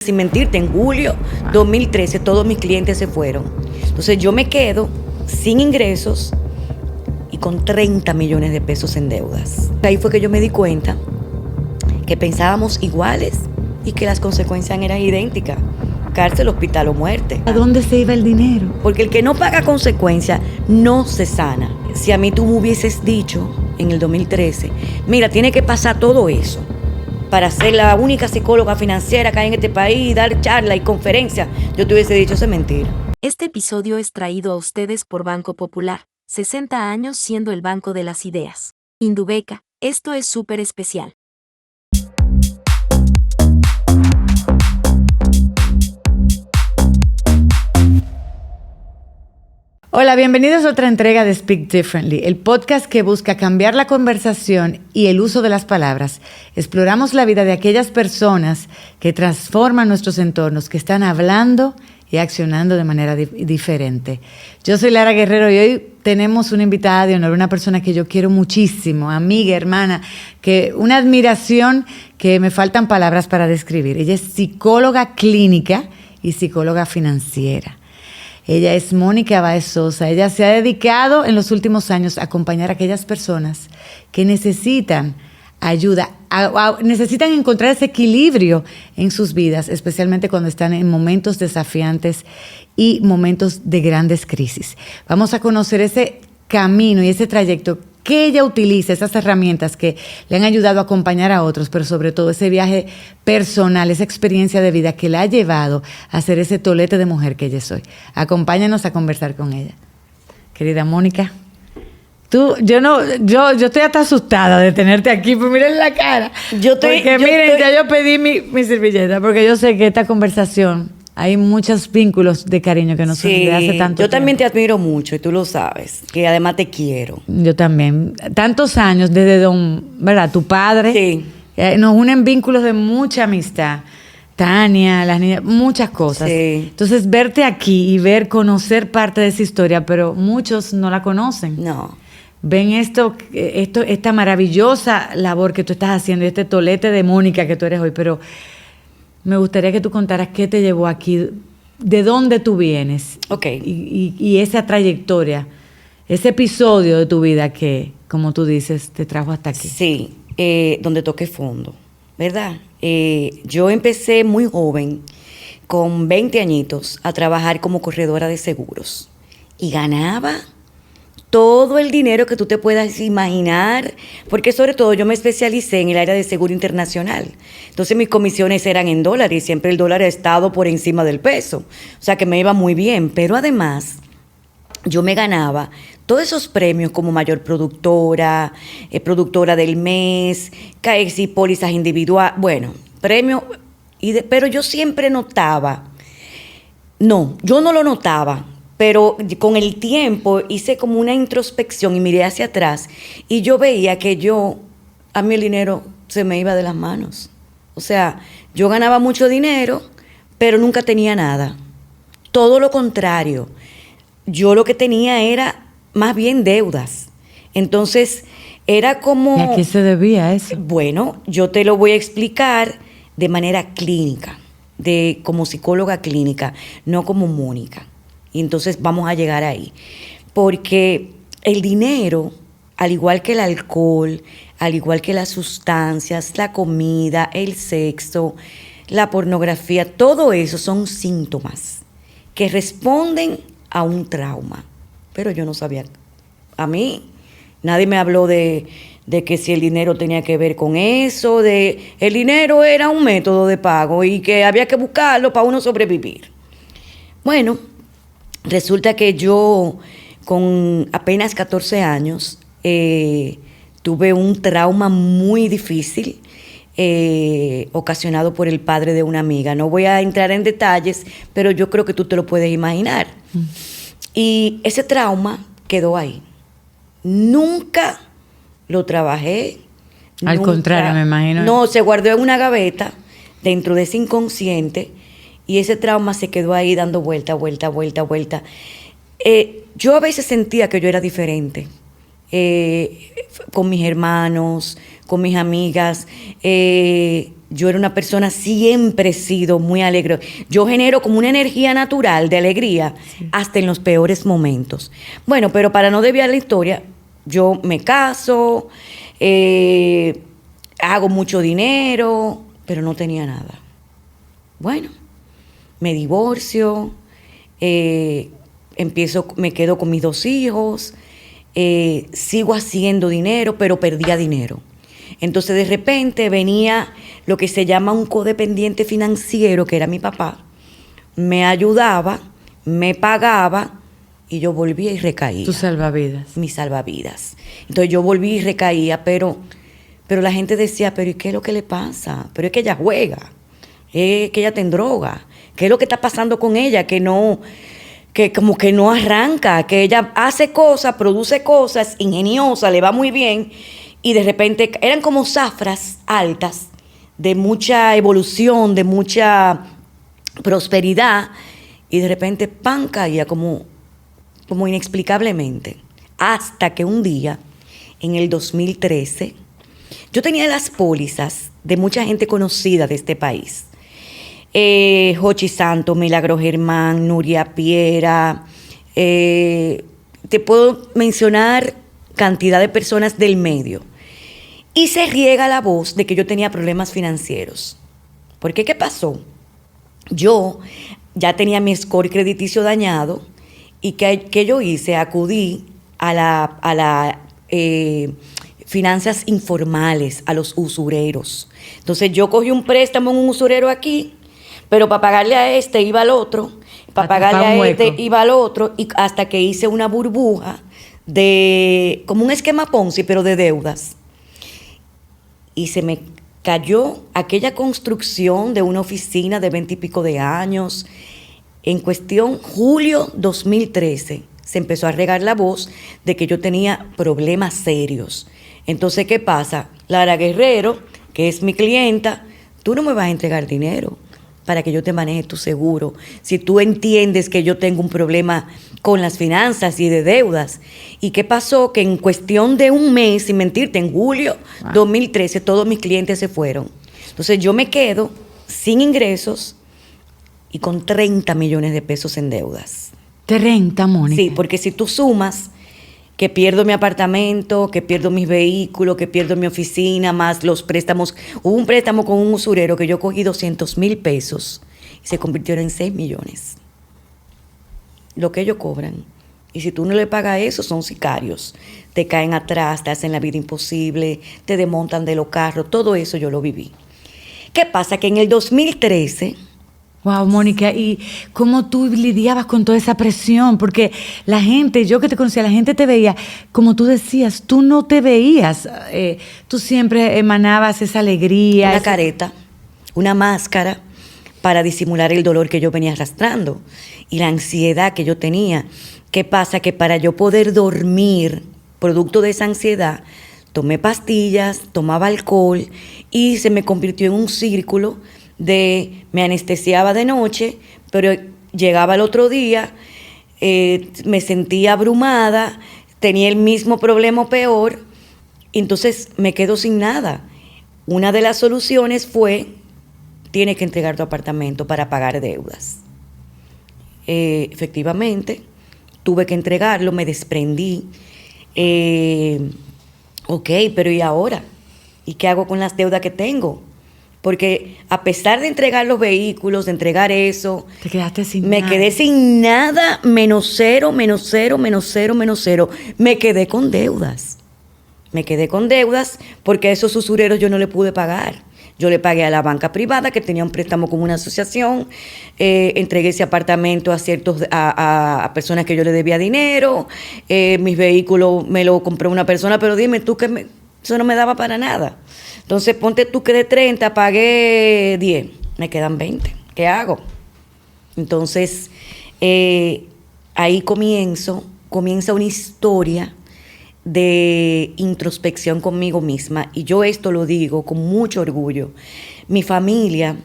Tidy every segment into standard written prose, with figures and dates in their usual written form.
Sin mentirte, en julio 2013 todos mis clientes se fueron. Entonces yo me quedo sin ingresos y con 30 millones de pesos en deudas. Ahí fue que yo me di cuenta que pensábamos iguales y que las consecuencias eran idénticas. Cárcel, hospital o muerte. ¿A dónde se iba el dinero? Porque el que no paga consecuencias no se sana. Si a mí tú me hubieses dicho en el 2013, mira, tiene que pasar todo eso para ser la única psicóloga financiera que hay en este país, dar charla y conferencias, yo te hubiese dicho, eso es mentira. Este episodio es traído a ustedes por Banco Popular, 60 años siendo el banco de las ideas. Indubeca, esto es súper especial. Hola, bienvenidos a otra entrega de Speak Differently, el podcast que busca cambiar la conversación y el uso de las palabras. Exploramos la vida de aquellas personas que transforman nuestros entornos, que están hablando y accionando de manera diferente. Yo soy Lara Guerrero y hoy tenemos una invitada de honor, una persona que yo quiero muchísimo, amiga, hermana, que una admiración que me faltan palabras para describir. Ella es psicóloga clínica y psicóloga financiera. Ella es Mónica Báez Sosa. Ella se ha dedicado en los últimos años a acompañar a aquellas personas que necesitan ayuda, necesitan encontrar ese equilibrio en sus vidas, especialmente cuando están en momentos desafiantes y momentos de grandes crisis. Vamos a conocer ese camino y ese trayecto que ella utiliza, esas herramientas que le han ayudado a acompañar a otros, pero sobre todo ese viaje personal, esa experiencia de vida que la ha llevado a ser ese tolete de mujer que ella es hoy. Acompáñanos a conversar con ella. Querida Mónica, yo estoy hasta asustada de tenerte aquí, pues miren la cara. Ya yo pedí mi servilleta, porque yo sé que esta conversación hay muchos vínculos de cariño que nos unen desde hace tanto tiempo. Yo también te admiro mucho y tú lo sabes, que además te quiero. Yo también. Tantos años desde ¿verdad? Tu padre. Sí. Nos unen vínculos de mucha amistad. Tania, las niñas, muchas cosas. Sí. Entonces, verte aquí y conocer parte de esa historia, pero muchos no la conocen. No. Ven esta maravillosa labor que tú estás haciendo, este tolete de Mónica que tú eres hoy, pero me gustaría que tú contaras qué te llevó aquí, de dónde tú vienes. Ok. Y esa trayectoria, ese episodio de tu vida que, como tú dices, te trajo hasta aquí. Sí, donde toqué fondo, ¿verdad? Yo empecé muy joven, con 20 añitos, a trabajar como corredora de seguros. Y ganaba todo el dinero que tú te puedas imaginar, porque sobre todo yo me especialicé en el área de seguro internacional. Entonces mis comisiones eran en dólares y siempre el dólar ha estado por encima del peso. O sea que me iba muy bien, pero además yo me ganaba todos esos premios como mayor productora, productora del mes, KX y pólizas individuales, bueno, premios, pero yo siempre notaba, yo no lo notaba, pero con el tiempo hice como una introspección y miré hacia atrás y yo veía que a mí el dinero se me iba de las manos. O sea, yo ganaba mucho dinero, pero nunca tenía nada. Todo lo contrario. Yo lo que tenía era más bien deudas. Entonces, era como... ¿Y a qué se debía eso? Bueno, yo te lo voy a explicar de manera clínica, como psicóloga clínica, no como Mónica. Y entonces vamos a llegar ahí. Porque el dinero, al igual que el alcohol, al igual que las sustancias, la comida, el sexo, la pornografía, todo eso son síntomas que responden a un trauma. Pero yo no sabía. A mí, nadie me habló de que si el dinero tenía que ver con eso, el dinero era un método de pago y que había que buscarlo para uno sobrevivir. Bueno, resulta que yo, con apenas 14 años, tuve un trauma muy difícil ocasionado por el padre de una amiga. No voy a entrar en detalles, pero yo creo que tú te lo puedes imaginar. Y ese trauma quedó ahí. Nunca lo trabajé. Al contrario, me imagino. No, se guardó en una gaveta dentro de ese inconsciente y ese trauma se quedó ahí dando vuelta. Yo a veces sentía que yo era diferente. Con mis hermanos, con mis amigas, yo era una persona, siempre he sido muy alegre. Yo genero como una energía natural de alegría hasta en los peores momentos. Bueno, pero para no desviar la historia, yo me caso, hago mucho dinero, pero no tenía nada. Bueno, me divorcio, me quedo con mis 2 hijos, sigo haciendo dinero, pero perdía dinero. Entonces de repente venía lo que se llama un codependiente financiero, que era mi papá, me ayudaba, me pagaba y yo volvía y recaía. Tu salvavidas. Mi salvavidas. Entonces yo volví y recaía, pero la gente decía, pero ¿y qué es lo que le pasa? Pero es que ella juega, es que ella te droga, ¿qué es lo que está pasando con ella? Que como que no arranca, que ella hace cosas, produce cosas, ingeniosa, le va muy bien, y de repente eran como zafras altas de mucha evolución, de mucha prosperidad, y de repente ¡pam! Caía como inexplicablemente. Hasta que un día, en el 2013, yo tenía las pólizas de mucha gente conocida de este país. Jochi Santo, Milagro Germán, Nuria Piera, te puedo mencionar cantidad de personas del medio. Y se riega la voz de que yo tenía problemas financieros. ¿Por qué? ¿Qué pasó? Yo ya tenía mi score crediticio dañado y ¿qué yo hice? Acudí a la finanzas informales, a los usureros. Entonces yo cogí un préstamo en un usurero aquí, pero para pagarle a este iba al otro, para pagarle a este iba al otro, y hasta que hice una burbuja de como un esquema Ponzi, pero de deudas. Y se me cayó aquella construcción de una oficina de 20 y pico de años. En cuestión, julio 2013, se empezó a regar la voz de que yo tenía problemas serios. Entonces, ¿qué pasa? Lara Guerrero, que es mi clienta, tú no me vas a entregar dinero para que yo te maneje tu seguro. Si tú entiendes que yo tengo un problema con las finanzas y de deudas. ¿Y qué pasó? Que en cuestión de un mes, sin mentirte, en julio 2013, todos mis clientes se fueron. Entonces yo me quedo sin ingresos y con 30 millones de pesos en deudas. 30, Mónica. Sí, porque si tú sumas que pierdo mi apartamento, que pierdo mis vehículos, que pierdo mi oficina, más los préstamos. Hubo un préstamo con un usurero que yo cogí 200,000 pesos y se convirtieron en 6 millones. Lo que ellos cobran. Y si tú no le pagas eso, son sicarios. Te caen atrás, te hacen la vida imposible, te desmontan de los carros. Todo eso yo lo viví. ¿Qué pasa? Que en el 2013... Wow, Mónica, ¿y cómo tú lidiabas con toda esa presión? Porque la gente, yo que te conocía, la gente te veía, como tú decías, tú no te veías, tú siempre emanabas esa alegría. Una careta, una máscara para disimular el dolor que yo venía arrastrando y la ansiedad que yo tenía. ¿Qué pasa? Que para yo poder dormir, producto de esa ansiedad, tomé pastillas, tomaba alcohol y se me convirtió en un círculo me anestesiaba de noche, pero llegaba el otro día, me sentía abrumada, tenía el mismo problema o peor, entonces me quedo sin nada. Una de las soluciones fue, tienes que entregar tu apartamento para pagar deudas. Efectivamente, tuve que entregarlo, me desprendí. Ok, pero ¿y ahora? ¿Y qué hago con las deudas que tengo? Porque a pesar de entregar los vehículos, de entregar eso, te quedaste sin me nada. Quedé sin nada, menos cero. Me quedé con deudas. Porque a esos usureros yo no le pude pagar. Yo le pagué a la banca privada, que tenía un préstamo con una asociación, entregué ese apartamento a personas que yo le debía dinero, mis vehículos me lo compró una persona, pero dime tú que eso no me daba para nada. Entonces, ponte tú que de 30 pagué 10, me quedan 20. ¿Qué hago? Entonces, ahí comienza una historia de introspección conmigo misma. Y yo esto lo digo con mucho orgullo. Mi familia,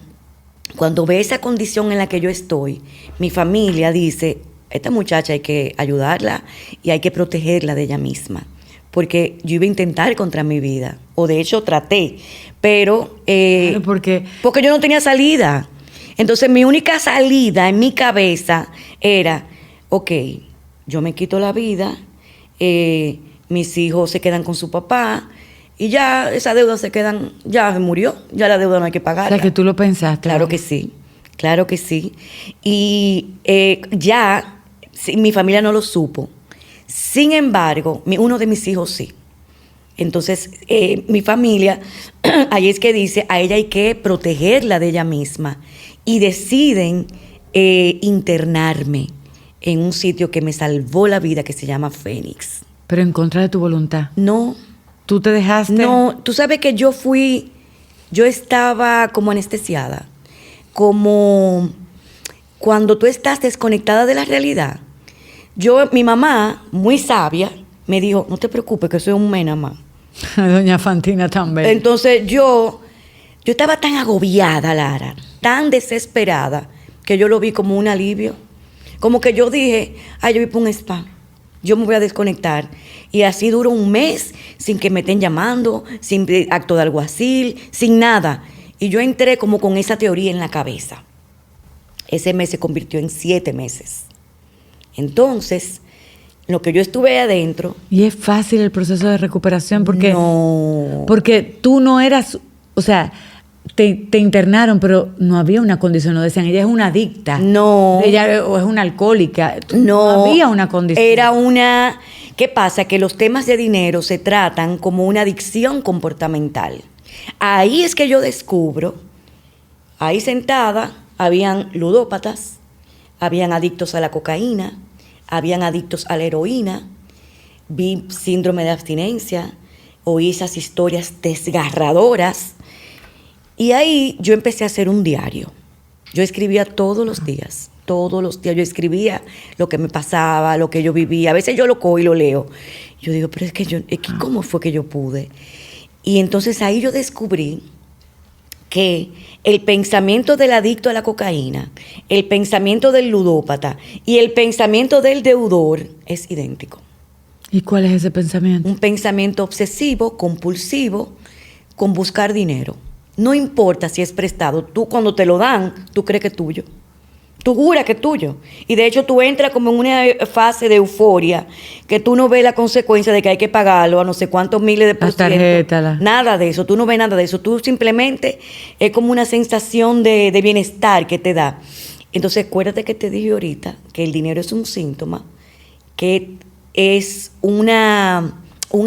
cuando ve esa condición en la que yo estoy, mi familia dice, esta muchacha hay que ayudarla y hay que protegerla de ella misma. porque yo iba a intentar contra mi vida. O de hecho traté, pero Claro, porque yo no tenía salida. Entonces mi única salida en mi cabeza era, ok, yo me quito la vida, mis hijos se quedan con su papá y ya esa deuda ya se murió, ya la deuda no hay que o pagarla. sea, que tú lo pensaste. Claro que sí, claro que sí. Y sí, mi familia no lo supo. Sin embargo, uno de mis hijos sí. Entonces, mi familia, ahí es que dice, a ella hay que protegerla de ella misma. Y deciden internarme en un sitio que me salvó la vida, que se llama Fénix. Pero en contra de tu voluntad. No, ¿Tú te dejaste? no, tú sabes que yo estaba como anestesiada, como cuando tú estás desconectada de la realidad. Mi mamá, muy sabia, me dijo, no te preocupes que soy un mena más. Doña Fantina también. Entonces yo estaba tan agobiada, Lara, tan desesperada, que yo lo vi como un alivio. Como que yo dije, yo voy para un spa, yo me voy a desconectar. Y así duró un mes sin que me estén llamando, sin acto de alguacil, sin nada. Y yo entré como con esa teoría en la cabeza. Ese mes se convirtió en 7 meses. Entonces, lo que yo estuve adentro... ¿Y es fácil el proceso de recuperación? Porque, no. Porque tú no eras, o sea, te internaron, pero no había una condición, no decían, ella es una adicta. No. Ella o es una alcohólica. No había una condición. Era una... ¿Qué pasa? Que los temas de dinero se tratan como una adicción comportamental. Ahí es que yo descubro, ahí sentada, habían ludópatas, habían adictos a la cocaína, habían adictos a la heroína, vi síndrome de abstinencia, oí esas historias desgarradoras y ahí yo empecé a hacer un diario. Yo escribía todos los días yo escribía lo que me pasaba, lo que yo vivía. A veces yo lo cojo y lo leo. Yo digo, pero es que ¿cómo fue que yo pude? Y entonces ahí yo descubrí que el pensamiento del adicto a la cocaína, el pensamiento del ludópata y el pensamiento del deudor es idéntico. ¿Y cuál es ese pensamiento? Un pensamiento obsesivo, compulsivo, con buscar dinero. No importa si es prestado, tú cuando te lo dan, tú crees que es tuyo. Tú juras que es tuyo. Y de hecho tú entras como en una fase de euforia que tú no ves la consecuencia de que hay que pagarlo a no sé cuántos miles de por ciento. Nada de eso, tú no ves nada de eso. Tú simplemente es como una sensación de bienestar que te da. Entonces acuérdate que te dije ahorita que el dinero es un síntoma, que es un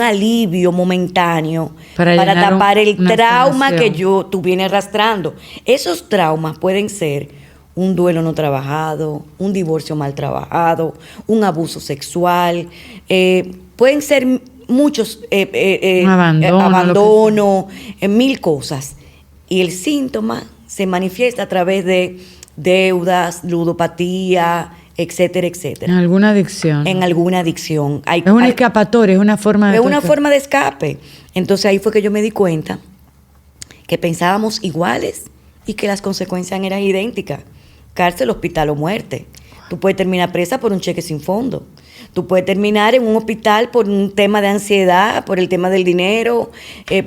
alivio momentáneo para tapar el trauma que tú vienes arrastrando. Esos traumas pueden ser un duelo no trabajado, un divorcio mal trabajado, un abuso sexual, pueden ser muchos, abandono, 1000 cosas. Y el síntoma se manifiesta a través de deudas, ludopatía, etcétera, etcétera. En alguna adicción. En alguna adicción. Es un escapatorio, es una forma de... Es una forma de escape. Entonces ahí fue que yo me di cuenta que pensábamos iguales y que las consecuencias eran idénticas. Cárcel, hospital o muerte. Tú puedes terminar presa por un cheque sin fondo. Tú puedes terminar en un hospital por un tema de ansiedad, por el tema del dinero,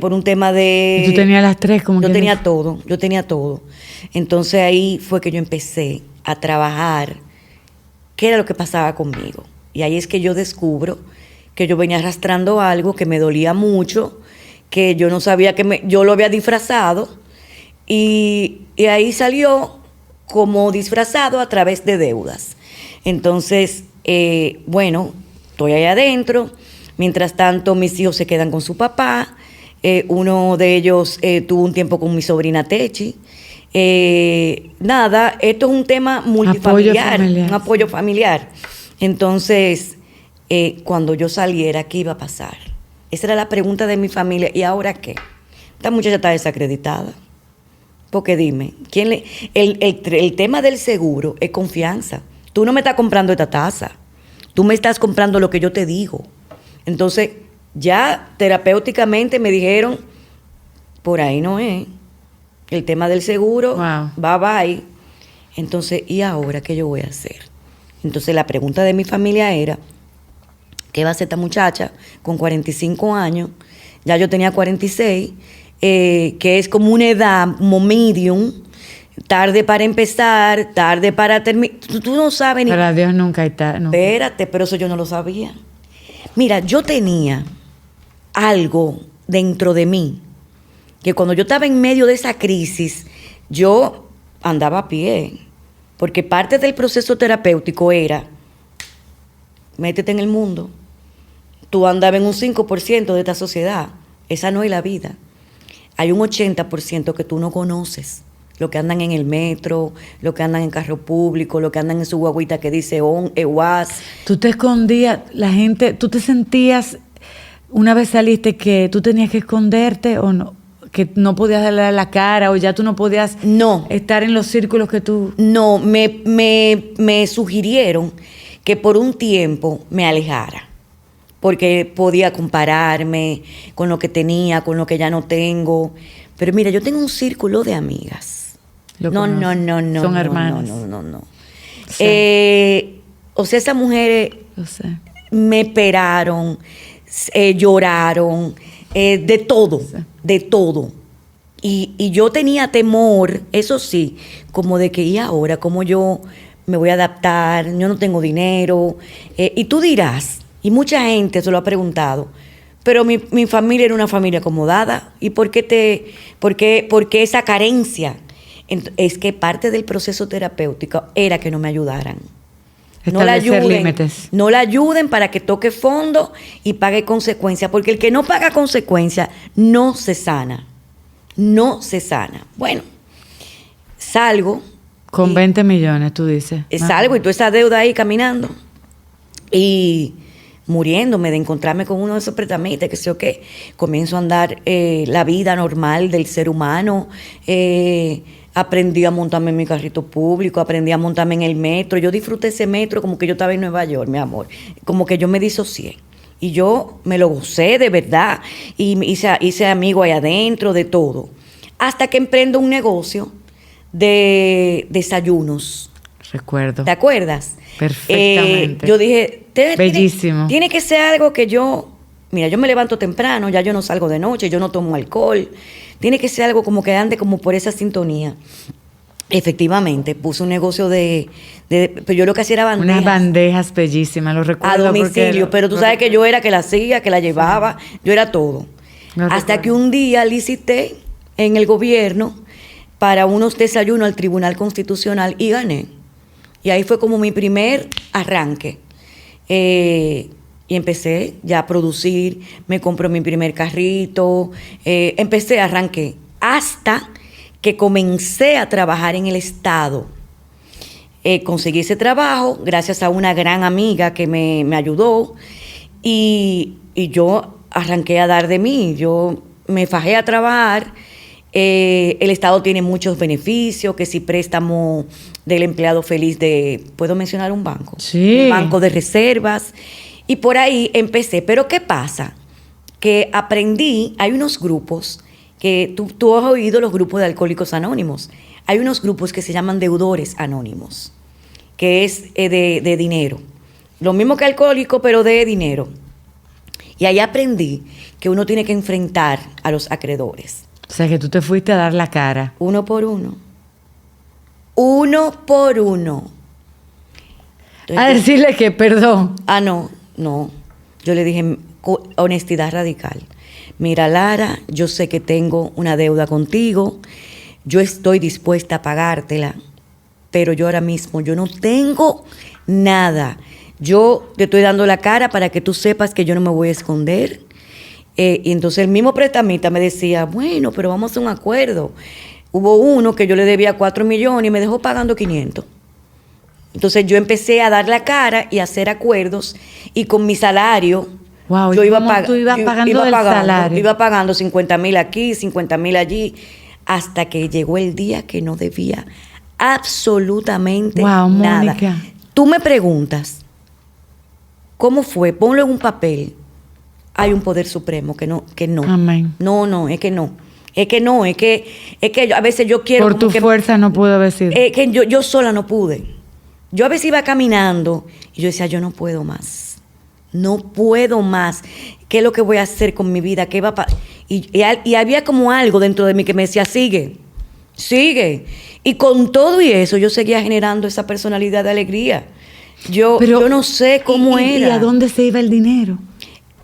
por un tema de... ¿Y tú tenías las tres? Yo tenía todo. Entonces ahí fue que yo empecé a trabajar qué era lo que pasaba conmigo. Y ahí es que yo descubro que yo venía arrastrando algo que me dolía mucho, que yo no sabía yo lo había disfrazado. Y ahí salió como disfrazado a través de deudas. Entonces, estoy ahí adentro. Mientras tanto, mis hijos se quedan con su papá. Uno de ellos tuvo un tiempo con mi sobrina Techi. Esto es un tema multifamiliar, un apoyo familiar. Entonces, cuando yo saliera, ¿qué iba a pasar? Esa era la pregunta de mi familia. ¿Y ahora qué? Esta muchacha está desacreditada. Porque dime, el tema del seguro es confianza. Tú no me estás comprando esta taza. Tú me estás comprando lo que yo te digo. Entonces, ya terapéuticamente me dijeron, por ahí no es. El tema del seguro, bye. Entonces, ¿y ahora qué yo voy a hacer? Entonces, la pregunta de mi familia era, ¿qué va a hacer esta muchacha con 45 años? Ya yo tenía 46, que es como una edad, como medium, tarde para empezar, tarde para terminar. Tú no sabes ni... Para Dios nunca está. No. Espérate, pero eso yo no lo sabía. Mira, yo tenía algo dentro de mí, que cuando yo estaba en medio de esa crisis, yo andaba a pie, porque parte del proceso terapéutico era, métete en el mundo. Tú andabas en un 5% de esta sociedad. Esa no es la vida. Hay un 80% que tú no conoces. Los que andan en el metro, los que andan en carro público, los que andan en su guaguita que dice EWAS. Tú te escondías, la gente, tú te sentías, una vez saliste, que tú tenías que esconderte o no, que no podías darle la cara o ya tú no podías estar en los círculos que tú... No, me sugirieron que por un tiempo me alejara, porque podía compararme con lo que tenía, con lo que ya no tengo. Pero mira, yo tengo un círculo de amigas. No. Son hermanas. No. Sí. O sea, esas mujeres Lo sé. me esperaron, lloraron, de todo, Sí. de todo. Y yo tenía temor, eso sí, como de que, ¿y ahora cómo yo me voy a adaptar? Yo no tengo dinero. Y tú dirás, y mucha gente se lo ha preguntado, pero mi familia era una familia acomodada. ¿Y por qué esa carencia? Es que parte del proceso terapéutico era que no me ayudaran. Establecer límites. No la ayuden para que toque fondo y pague consecuencias, porque el que no paga consecuencias no se sana. No se sana. Bueno, salgo. Con 20 millones, tú dices. Salgo y toda esa deuda ahí caminando. Y muriéndome de encontrarme con uno de esos prestamistas, que sé yo qué. Comienzo a andar la vida normal del ser humano. Aprendí a montarme en mi carrito público, aprendí a montarme en el metro. Yo disfruté ese metro como que yo estaba en Nueva York, mi amor. Como que yo me disocié. Y yo me lo gocé de verdad. Y hice amigos ahí adentro, de todo. Hasta que emprendo un negocio de desayunos. Recuerdo. ¿Te acuerdas? Perfectamente. Yo dije, bellísimo. Tiene que ser algo que yo... Mira, yo me levanto temprano, ya yo no salgo de noche, yo no tomo alcohol. Tiene que ser algo como que ande como por esa sintonía. Efectivamente, puse un negocio pero yo lo que hacía era bandejas. Unas bandejas bellísimas, lo recuerdo. A domicilio, pero tú sabes que yo era que la hacía, que la llevaba, yo era todo. Hasta que un día licité en el gobierno para unos desayunos al Tribunal Constitucional y gané. Y ahí fue como mi primer arranque. Y empecé ya a producir, me compré mi primer carrito, arranqué, hasta que comencé a trabajar en el Estado. Conseguí ese trabajo gracias a una gran amiga que me ayudó y yo arranqué a dar de mí. Yo me fajé a trabajar. El Estado tiene muchos beneficios, que si préstamo del empleado feliz ¿puedo mencionar un banco? Sí. El Banco de Reservas. Y por ahí empecé. Pero ¿qué pasa? Que aprendí, hay unos grupos que tú has oído, los grupos de Alcohólicos Anónimos. Hay unos grupos que se llaman deudores anónimos, que es de dinero. Lo mismo que alcohólico, pero de dinero. Y ahí aprendí que uno tiene que enfrentar a los acreedores. O sea, que tú te fuiste a dar la cara. Uno por uno. Uno por uno. Entonces, A decirle que perdón. No. Yo le dije, honestidad radical. Mira, Lara, yo sé que tengo una deuda contigo. Yo estoy dispuesta a pagártela. Pero yo ahora mismo, yo no tengo nada. Yo te estoy dando la cara para que tú sepas que yo no me voy a esconder. Y entonces el mismo prestamista me decía, bueno, pero vamos a hacer un acuerdo. Hubo uno que yo le debía 4 millones y me dejó pagando 500. Entonces yo empecé a dar la cara y a hacer acuerdos y con mi salario, Wow, yo iba pagando del salario. Iba pagando 50,000 aquí, 50,000 allí, hasta que llegó el día que no debía absolutamente nada. Mónica. Tú me preguntas, ¿cómo fue? Ponlo en un papel. Hay un poder supremo que no. Amén. No, es que no. Es que a veces yo quiero... Por tu fuerza no pudo haber sido. Que yo sola no pude. Yo a veces iba caminando y yo decía, yo no puedo más. no puedo más. ¿Qué es lo que voy a hacer con mi vida? ¿Qué va a y había como algo dentro de mí que me decía, sigue. Y con todo y eso, yo seguía generando esa personalidad de alegría. Yo no sé cómo era. ¿Y a dónde se iba el dinero?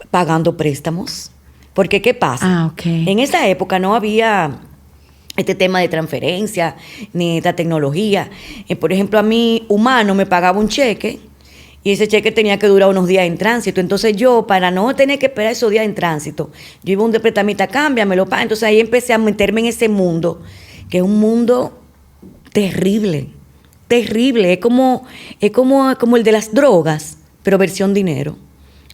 Pagando préstamos. Porque, ¿qué pasa? Okay. En esa época no había este tema de transferencia, ni esta tecnología. Por ejemplo, a mí, Humano me pagaba un cheque y ese cheque tenía que durar unos días en tránsito. Entonces yo, para no tener que esperar esos días en tránsito, yo iba a un departamento, cámbiamelo, pa. Entonces ahí empecé a meterme en ese mundo, que es un mundo terrible. Es como el de las drogas, pero versión dinero.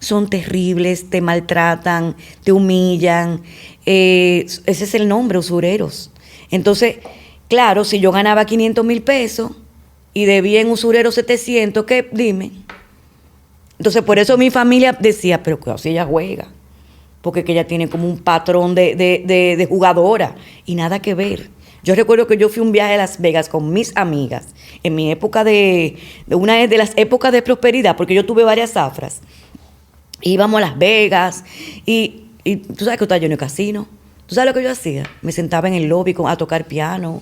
Son terribles, te maltratan, te humillan. Ese es el nombre, usureros. Entonces, claro, si yo ganaba 500,000 pesos y debía en usurero 700, ¿qué? Dime. Entonces, por eso mi familia decía, pero cuidado si ella juega, porque es que ella tiene como un patrón de jugadora y nada que ver. Yo recuerdo que yo fui un viaje a Las Vegas con mis amigas en mi época de una de las épocas de prosperidad, porque yo tuve varias zafras. Íbamos a Las Vegas y tú sabes que estaba lleno de casino. ¿Tú sabes lo que yo hacía? Me sentaba en el lobby a tocar piano.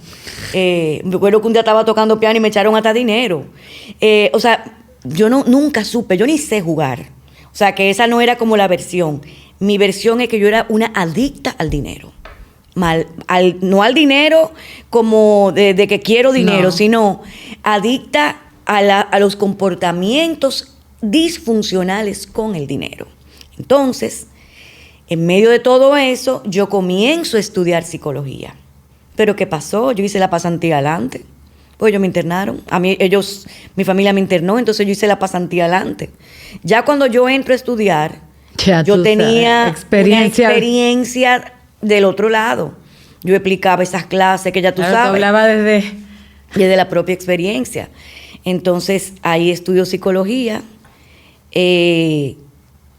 Me acuerdo que un día estaba tocando piano y me echaron hasta dinero. O sea, yo nunca supe, yo ni sé jugar. O sea, que esa no era como la versión. Mi versión es que yo era una adicta al dinero. No al dinero como de que quiero dinero, no, sino adicta a los comportamientos disfuncionales con el dinero. Entonces, en medio de todo eso, yo comienzo a estudiar psicología. ¿Pero qué pasó? Yo hice la pasantía adelante. Pues ellos me internaron. Mi familia me internó, entonces yo hice la pasantía adelante. Ya cuando yo entro a estudiar, yo tenía una experiencia del otro lado. Yo explicaba esas clases que ya tú sabes. Hablaba desde la propia experiencia. Entonces, ahí estudio psicología.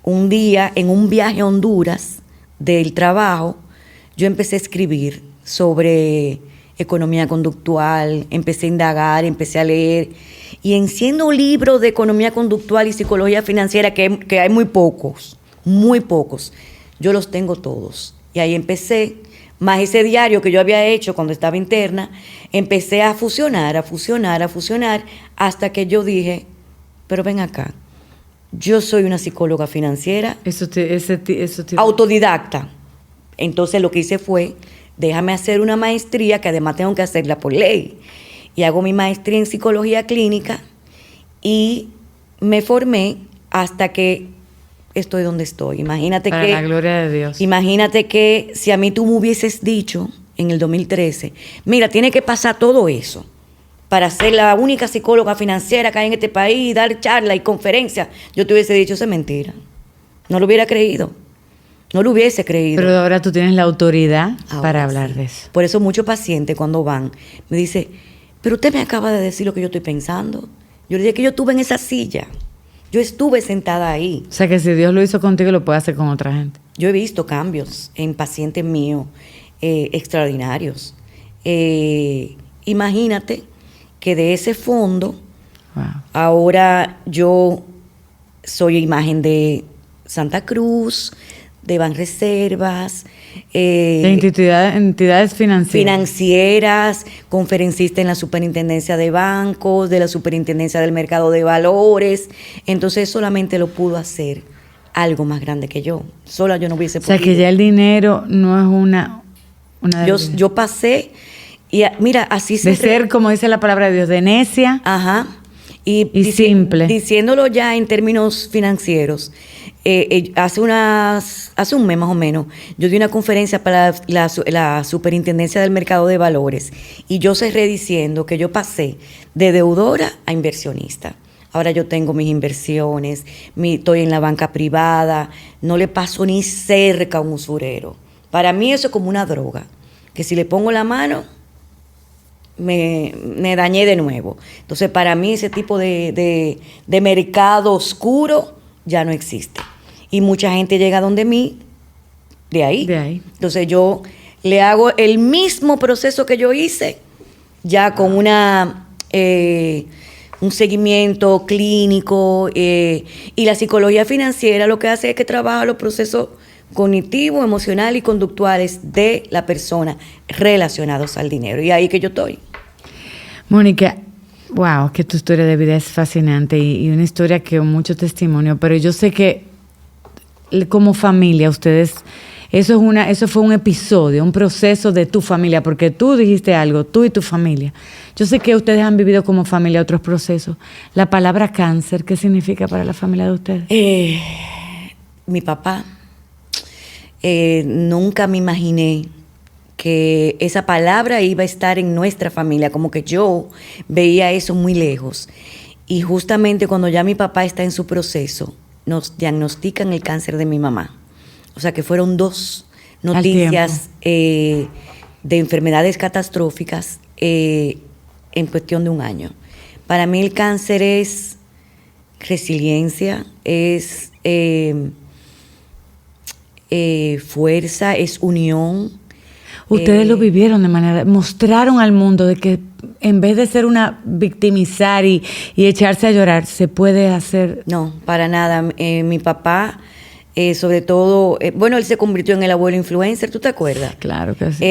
Un día, en un viaje a Honduras del trabajo, yo empecé a escribir sobre economía conductual, empecé a indagar, empecé a leer, y enciendo un libro de economía conductual y psicología financiera que hay muy pocos, yo los tengo todos. Y ahí empecé, más ese diario que yo había hecho cuando estaba interna, empecé a fusionar, hasta que yo dije, pero ven acá, yo soy una psicóloga financiera, autodidacta. Entonces lo que hice fue, déjame hacer una maestría, que además tengo que hacerla por ley. Y hago mi maestría en psicología clínica y me formé hasta que estoy donde estoy. Imagínate para la gloria de Dios. Imagínate que si a mí tú me hubieses dicho en el 2013, mira, tiene que pasar todo eso para ser la única psicóloga financiera que hay en este país, dar charlas y conferencias, yo te hubiese dicho, eso es mentira. No lo hubiera creído. No lo hubiese creído. Pero ahora tú tienes la autoridad para hablar sí. de eso. Por eso muchos pacientes cuando van me dicen, pero usted me acaba de decir lo que yo estoy pensando. Yo le dije que yo estuve en esa silla. Yo estuve sentada ahí. O sea que si Dios lo hizo contigo, lo puede hacer con otra gente. Yo he visto cambios en pacientes míos extraordinarios. Imagínate que de ese fondo, wow, ahora yo soy imagen de Santa Cruz, de Banreservas, de entidades financieras, conferencista en la Superintendencia de Bancos, de la Superintendencia del Mercado de Valores. Entonces solamente lo pudo hacer algo más grande que yo. Sola yo no hubiese podido. O sea que ya el dinero no es una yo pasé y mira, así se... De ser, como dice la palabra de Dios, de necia. Ajá. Y simple. Diciéndolo ya en términos financieros, hace un mes más o menos, yo di una conferencia para la Superintendencia del Mercado de Valores y yo cerré diciendo que yo pasé de deudora a inversionista. Ahora yo tengo mis inversiones, estoy en la banca privada, no le paso ni cerca a un usurero. Para mí eso es como una droga, que si le pongo la mano, me dañé de nuevo. Entonces, para mí ese tipo de mercado oscuro ya no existe. Y mucha gente llega donde mí de ahí. Entonces, yo le hago el mismo proceso que yo hice, ya con una un seguimiento clínico, y la psicología financiera lo que hace es que trabaja los procesos cognitivos, emocionales y conductuales de la persona relacionados al dinero. Y ahí que yo estoy. Mónica, wow, que tu historia de vida es fascinante y una historia que mucho testimonio, pero yo sé que como familia ustedes, eso fue un episodio, un proceso de tu familia, porque tú dijiste algo, tú y tu familia. Yo sé que ustedes han vivido como familia otros procesos. La palabra cáncer, ¿qué significa para la familia de ustedes? Mi papá, nunca me imaginé que esa palabra iba a estar en nuestra familia, como que yo veía eso muy lejos. Y justamente cuando ya mi papá está en su proceso, nos diagnostican el cáncer de mi mamá. O sea que fueron 2 noticias de enfermedades catastróficas en cuestión de un año. Para mí el cáncer es resiliencia, es fuerza, es unión. Ustedes lo vivieron de manera, mostraron al mundo de que en vez de ser una victimizar y echarse a llorar, se puede hacer. No, para nada. Mi papá, sobre todo, bueno, él se convirtió en el abuelo influencer, ¿tú te acuerdas? Claro que sí.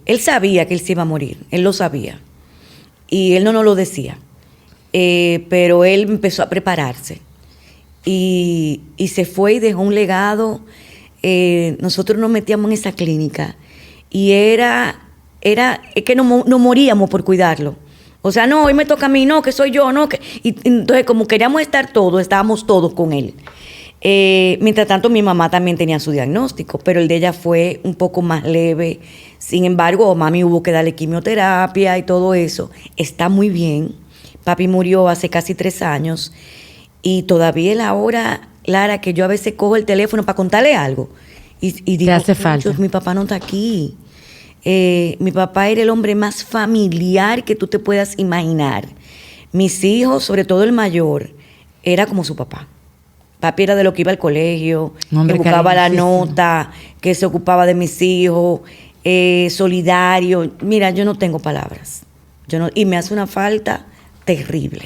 Él sabía que él se iba a morir, él lo sabía. Y él no nos lo decía. Pero él empezó a prepararse. Y se fue y dejó un legado. Nosotros nos metíamos en esa clínica y es que no moríamos por cuidarlo. O sea, no, hoy me toca a mí, no, que soy yo, no. Y entonces, como queríamos estar todos, estábamos todos con él. Mientras tanto, mi mamá también tenía su diagnóstico, pero el de ella fue un poco más leve. Sin embargo, mami hubo que darle quimioterapia y todo eso. Está muy bien. Papi murió hace casi 3 años y todavía es la hora, Lara, que yo a veces cojo el teléfono para contarle algo. Y digo, te hace falta. Mi papá no está aquí. Mi papá era el hombre más familiar que tú te puedas imaginar. Mis hijos, sobre todo el mayor, era como su papá. Papi era de lo que iba al colegio, que buscaba la nota, que se ocupaba de mis hijos, solidario. Mira, yo no tengo palabras. Y me hace una falta terrible,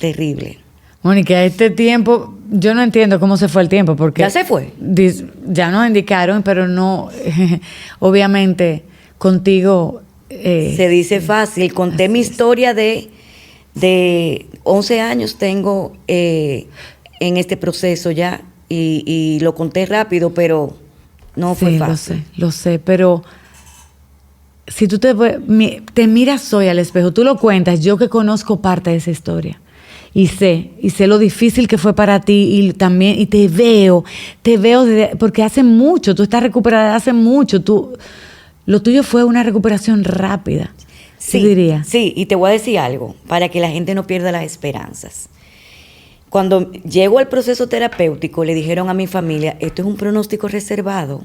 terrible. Mónica, este tiempo, yo no entiendo cómo se fue el tiempo, porque... ¿Ya se fue? Ya nos indicaron, pero no, obviamente, contigo... se dice fácil. Conté mi historia de 11 años tengo en este proceso ya, y lo conté rápido, pero no fue fácil. Lo sé, pero... Si tú te miras hoy al espejo, tú lo cuentas, yo que conozco parte de esa historia. Y sé lo difícil que fue para ti y también te veo porque hace mucho, tú estás recuperada hace mucho, lo tuyo fue una recuperación rápida. Sí, diría. Sí, y te voy a decir algo para que la gente no pierda las esperanzas. Cuando llego al proceso terapéutico, le dijeron a mi familia, esto es un pronóstico reservado,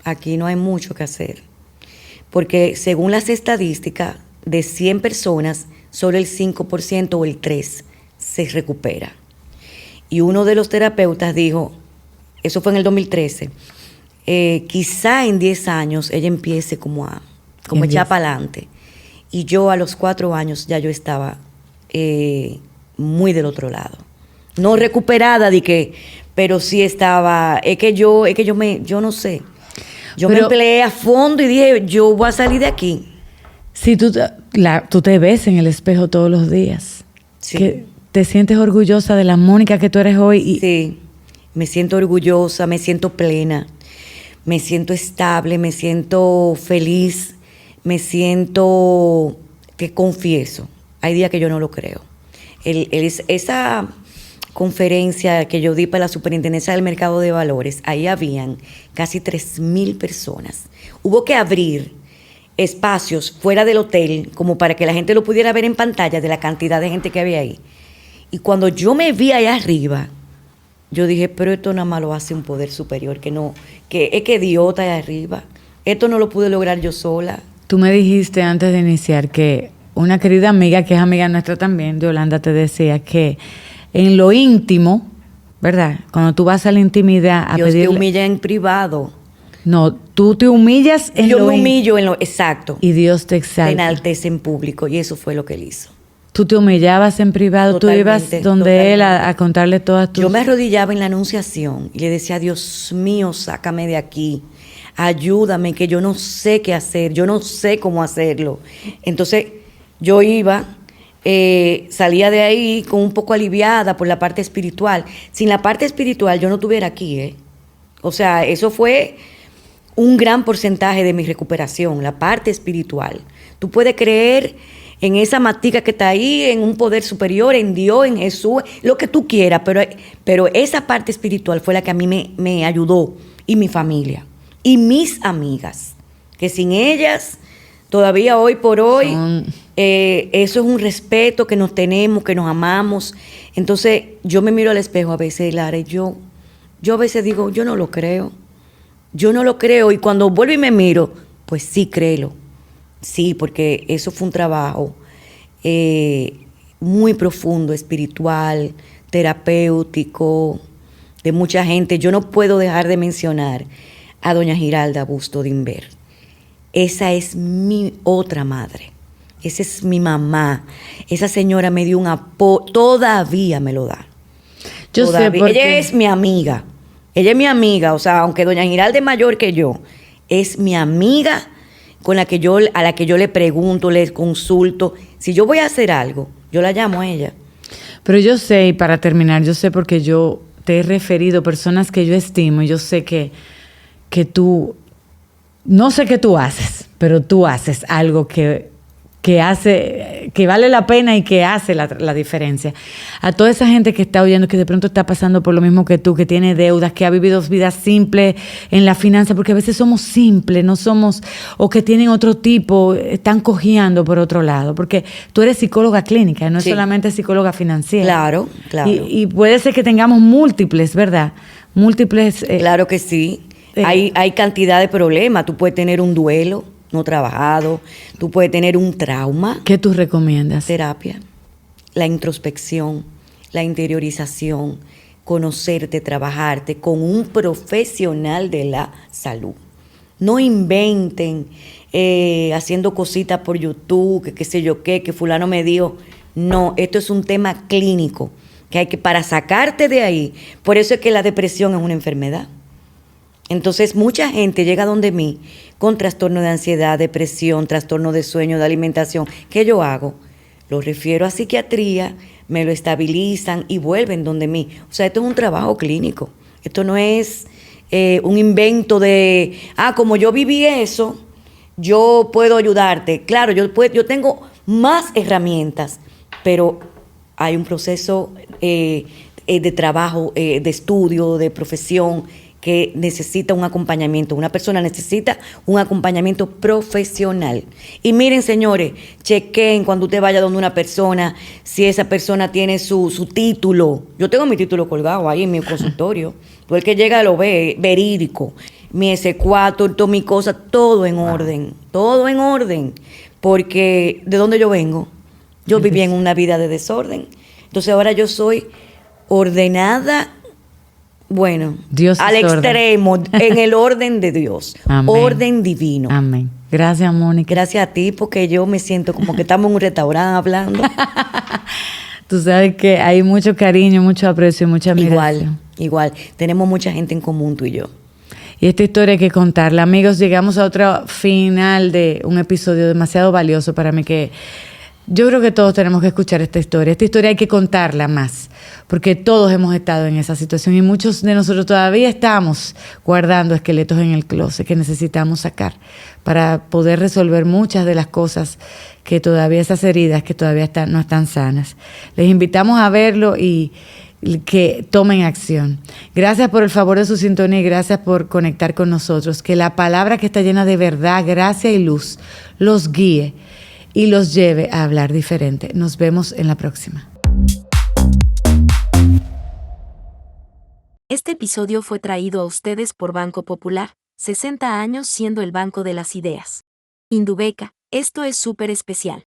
aquí no hay mucho que hacer. Porque según las estadísticas, de 100 personas, solo el 5% o el 3% se recupera. Y uno de los terapeutas dijo, eso fue en el 2013, quizá en 10 años ella empiece como a echar para adelante. Y yo a los 4 años ya yo estaba muy del otro lado. No recuperada, pero sí estaba, yo no sé. Yo me empleé a fondo y dije, yo voy a salir de aquí. Si tú te ves en el espejo todos los días. Sí. Que te sientes orgullosa de la Mónica que tú eres hoy. Sí, me siento orgullosa, me siento plena, me siento estable, me siento feliz, me siento que confieso. Hay días que yo no lo creo. Esa conferencia que yo di para la Superintendencia del Mercado de Valores, ahí habían casi 3,000 personas. Hubo que abrir espacios fuera del hotel como para que la gente lo pudiera ver en pantalla de la cantidad de gente que había ahí. Y cuando yo me vi allá arriba, yo dije, pero esto nada más lo hace un poder superior, que Dios está allá arriba. Esto no lo pude lograr yo sola. Tú me dijiste antes de iniciar que una querida amiga, que es amiga nuestra también, Yolanda, te decía que en lo íntimo, ¿verdad? Cuando tú vas a la intimidad a Dios pedirle... te humilla en privado. No, tú te humillas en Yo me humillo en lo exacto. Y Dios te exalta. Te enaltece en público, y eso fue lo que él hizo. Tú te humillabas en privado, tú ibas Totalmente, donde él totalmente. a contarle todas tus... Yo me arrodillaba en la anunciación y le decía, Dios mío, sácame de aquí, ayúdame, que yo no sé qué hacer, yo no sé cómo hacerlo. Entonces yo iba, salía de ahí con un poco aliviada por la parte espiritual. Sin la parte espiritual yo no estuviera aquí, ¿eh? O sea, eso fue un gran porcentaje de mi recuperación, la parte espiritual. Tú puedes creer en esa matica que está ahí, en un poder superior, en Dios, en Jesús, lo que tú quieras, pero esa parte espiritual fue la que a mí me ayudó, y mi familia, y mis amigas, que sin ellas, todavía hoy por hoy, eso es un respeto que nos tenemos, que nos amamos. Entonces, yo me miro al espejo a veces, Lara, y yo a veces digo, yo no lo creo, y cuando vuelvo y me miro, pues sí, créelo. Sí, porque eso fue un trabajo muy profundo, espiritual, terapéutico, de mucha gente. Yo no puedo dejar de mencionar a doña Giralda Busto de Inver. Esa es mi otra madre. Esa es mi mamá. Esa señora me dio un apoyo, todavía me lo da. Yo sé Todavía. porque... Ella es mi amiga. Ella es mi amiga. O sea, aunque doña Giralda es mayor que yo, es mi amiga a la que yo le pregunto, le consulto. Si yo voy a hacer algo, yo la llamo a ella. Pero yo sé, y para terminar, yo sé porque yo te he referido personas que yo estimo, y yo sé que tú, no sé qué tú haces, pero tú haces algo que hace, que vale la pena y que hace la diferencia. A toda esa gente que está oyendo, que de pronto está pasando por lo mismo que tú, que tiene deudas, que ha vivido vidas simples en la finanza, porque a veces somos simples, no somos, o que tienen otro tipo, están cojeando por otro lado, porque tú eres psicóloga clínica, no es Sí. solamente psicóloga financiera. Claro, claro. Y puede ser que tengamos múltiples, ¿verdad? Múltiples... Claro que sí. Hay cantidad de problemas. Tú puedes tener un duelo no trabajado, tú puedes tener un trauma. ¿Qué tú recomiendas? Terapia, la introspección, la interiorización, conocerte, trabajarte con un profesional de la salud. No inventen haciendo cositas por YouTube, que qué sé yo qué, que fulano me dijo. No, esto es un tema clínico, que hay que, para sacarte de ahí, por eso es que la depresión es una enfermedad. Entonces, mucha gente llega donde mí con trastorno de ansiedad, depresión, trastorno de sueño, de alimentación. ¿Qué yo hago? Lo refiero a psiquiatría, me lo estabilizan y vuelven donde mí. O sea, esto es un trabajo clínico. Esto no es un invento de, como yo viví eso, yo puedo ayudarte. Claro, yo tengo más herramientas, pero hay un proceso de trabajo, de estudio, de profesión, que necesita un acompañamiento. Una persona necesita un acompañamiento profesional. Y miren, señores, chequen cuando usted vaya donde una persona, si esa persona tiene su título. Yo tengo mi título colgado ahí en mi consultorio. Todo el que llega lo ve, verídico. Mi S4, todas mis cosas, todo en orden. Todo en orden. Porque, ¿de dónde yo vengo? Yo vivía en una vida de desorden. Entonces ahora yo soy ordenada. Bueno, Dios al es extremo, en el orden de Dios. Amén. Orden divino. Amén. Gracias, Mónica. Gracias a ti, porque yo me siento como que estamos en un restaurante hablando. Tú sabes que hay mucho cariño, mucho aprecio y mucha admiración. Igual. Tenemos mucha gente en común, tú y yo. Y esta historia hay que contarla. Amigos, llegamos a otro final de un episodio demasiado valioso para mí, que yo creo que todos tenemos que escuchar esta historia. Esta historia hay que contarla más, porque todos hemos estado en esa situación y muchos de nosotros todavía estamos guardando esqueletos en el closet que necesitamos sacar para poder resolver muchas de las cosas que todavía, esas heridas que todavía no están sanas. Les invitamos a verlo y que tomen acción. Gracias por el favor de su sintonía y gracias por conectar con nosotros. Que la palabra que está llena de verdad, gracia y luz los guíe y los lleve a hablar diferente. Nos vemos en la próxima. Este episodio fue traído a ustedes por Banco Popular, 60 años siendo el banco de las ideas. Indubeca, esto es súper especial.